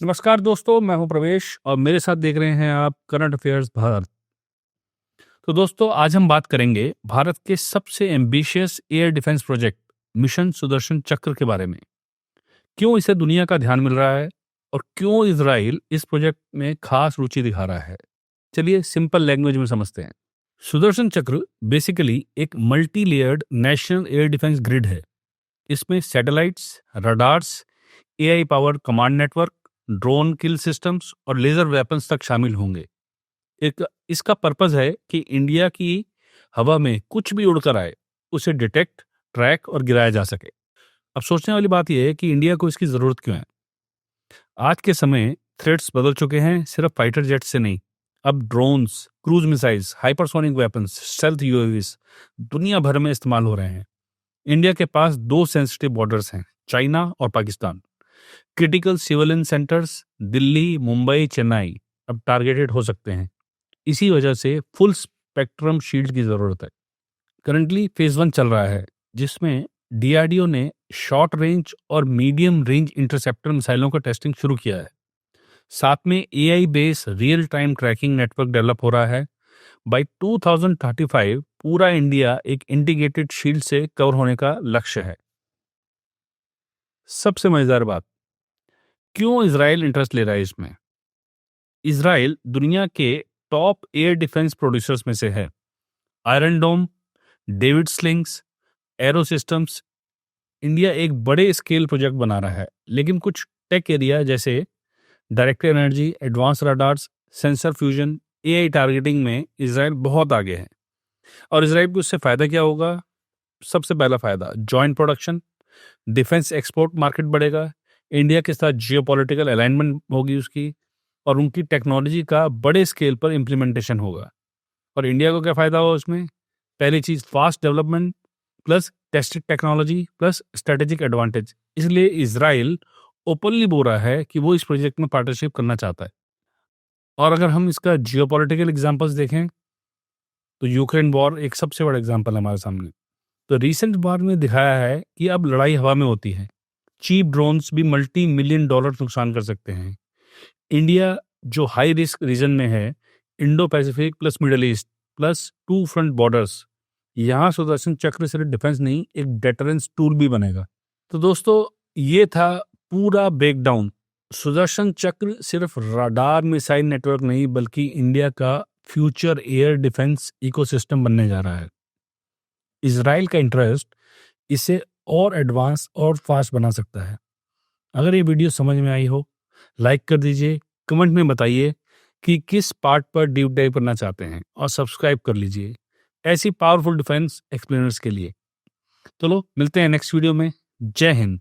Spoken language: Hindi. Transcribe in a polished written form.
नमस्कार दोस्तों, मैं हूं प्रवेश और मेरे साथ देख रहे हैं आप करंट अफेयर्स भारत। तो दोस्तों, आज हम बात करेंगे भारत के सबसे ambitious air defence project mission Sudarshan चक्र के बारे में। क्यों इसे दुनिया का ध्यान मिल रहा है और क्यों इजराइल इस प्रोजेक्ट में खास रुचि दिखा रहा है। चलिए सिंपल लैंग्वेज में समझते हैं। सुदर्शन चक्र बेसिकली एक multi layered national air defence grid है। इसमें satellites, radars, AI powered command network, drone kill systems और लेजर वेपन्स तक शामिल होंगे। एक इसका पर्पस है कि इंडिया की हवा में कुछ भी उड़कर आए उसे डिटेक्ट, ट्रैक और गिराया जा सके। अब सोचने वाली बात यह है कि इंडिया को इसकी जरूरत क्यों है। आज के समय थ्रेट्स बदल चुके हैं, सिर्फ फाइटर जेट से नहीं। अब drones, cruise missiles, hypersonic weapons, stealth UAVs दुनिया भर में इस्तेमाल हो रहे हैं। इंडिया के पास दो सेंसिटिव बॉर्डर्स हैं, चाइना और Pakistan. Critical civilian centres Delhi, Mumbai, Chennai अब टारगेटेड हो सकते हैं। इसी वजह से फुल स्पेक्ट्रम शील्ड की जरूरत है। करंटली फेज 1 चल रहा है, जिसमें डीआरडीओ ने शॉर्ट रेंज और मीडियम रेंज इंटरसेप्टर मिसाइलों का टेस्टिंग शुरू किया है। साथ में AI based real time tracking network develop हो रहा है। बाय 2035 पूरा इंडिया एक इंटीग्रेटेड शील्ड से कवर होने का लक्ष्य है। सबसे मजेदार बात, क्यों इजराइल इंटरेस्ट ले रहा है इसमें। इजराइल दुनिया के टॉप एयर डिफेंस प्रोड्यूसर्स में से है। Iron Dome, David slings, arrow systems. India एक बड़े स्केल प्रोजेक्ट बना रहा है, लेकिन कुछ टेक एरिया जैसे direct energy, advance radars, sensor fusion, AI targeting में इजराइल बहुत आगे है। और इजराइल को इससे फायदा क्या होगा। सबसे पहला फायदा joint production, defence export market बढ़ेगा, इंडिया के साथ जियोपॉलिटिकल अलाइनमेंट होगी उसकी, और उनकी टेक्नोलॉजी का बड़े स्केल पर इम्प्लीमेंटेशन होगा। और इंडिया को क्या फायदा होगा उसमें। पहली चीज fast development plus tested technology plus strategic advantage. इसलिए इजराइल ओपनली बोल रहा है कि वो इस प्रोजेक्ट में पार्टनरशिप करना चाहता है। और अगर हम इसका जियोपॉलिटिकल एग्जांपल्स देखें तो यूक्रेन वॉर एक सबसे बड़ा एग्जांपल है हमारे सामने। तो रीसेंट वॉर में दिखाया है कि अब लड़ाई हवा में होती है। चीप ड्रोन्स भी मल्टी मिलियन डॉलर नुकसान कर सकते हैं। इंडिया जो हाई रिस्क रीजन में है, Indo Pacific plus middle east plus two front borders, यहाँ सुदर्शन चक्र सिर्फ डिफेंस नहीं, एक डेटरेंस टूल भी बनेगा। तो दोस्तों, ये था पूरा ब्रेकडाउन। सुदर्शन चक्र सिर्फ रडार मिसाइल नेटवर्क नहीं, बल्कि इंडिया का फ्यूचर एयर डिफेंस इकोसिस्टम बनने जा रहा है। इजराइल का इंटरेस्ट इसे और एडवांस और फास्ट बना सकता है। अगर ये वीडियो समझ में आई हो, लाइक कर दीजिए, कमेंट में बताइए कि किस पार्ट पर डीप डाइव करना चाहते हैं, और सब्सक्राइब कर लीजिए ऐसी पावरफुल डिफेंस एक्सप्लेनर्स के लिए। चलो मिलते हैं नेक्स्ट वीडियो में। जय हिंद।